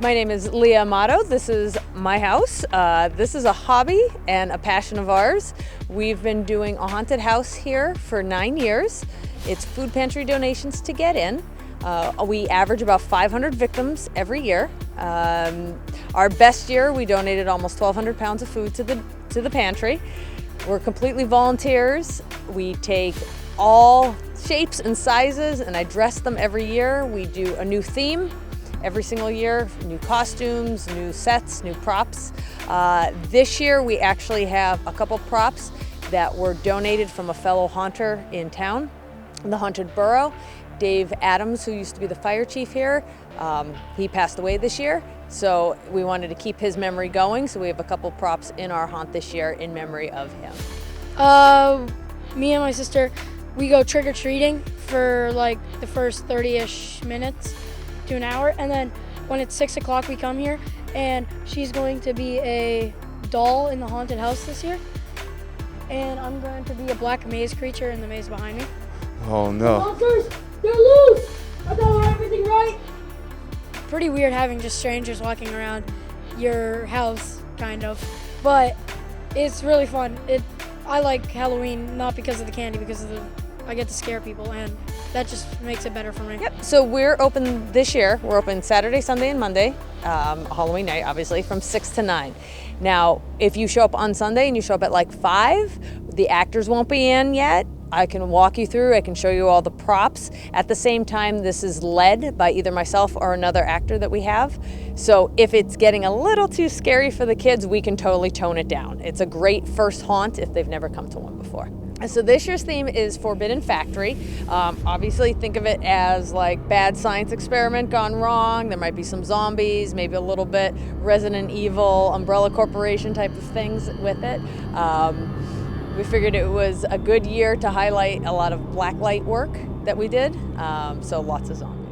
My name is Leah Amato. This is my house. This is a hobby and a passion of ours. We've been doing a haunted house here for 9 years. It's food pantry donations to get in. We average about 500 victims every year. Our best year, we donated almost 1,200 pounds of food to the pantry. We're completely volunteers. We take all shapes and sizes, and I dress them every year. We do a new theme every single year, new costumes, new sets, new props. This year we actually have a couple props that were donated from a fellow haunter in town, the haunted borough. Dave Adams, who used to be the fire chief here, he passed away this year, so we wanted to keep his memory going, so we have a couple props in our haunt this year in memory of him. Me and my sister, we go trick-or-treating for like the first 30-ish minutes to an hour, and then when it's 6 o'clock we come here, and she's going to be a doll in the haunted house this year, and I'm going to be a black maze creature in the maze behind me. Oh no. Monsters, they're loose! I got everything right! Pretty weird having just strangers walking around your house, kind of, but it's really fun. I like Halloween not because of the candy, because of I get to scare people, and that just makes it better for me. Yep, so we're open this year. We're open Saturday, Sunday, and Monday, Halloween night, obviously, from 6 to 9. Now, if you show up on Sunday and you show up at like 5, the actors won't be in yet. I can walk you through, I can show you all the props. At the same time, this is led by either myself or another actor that we have. So if it's getting a little too scary for the kids, we can totally tone it down. It's a great first haunt if they've never come to one before. So this year's theme is Forbidden Factory. Obviously think of it as like bad science experiment gone wrong. There might be some zombies, maybe a little bit Resident Evil, Umbrella Corporation type of things with it. We figured it was a good year to highlight a lot of blacklight work that we did, so lots of zombies.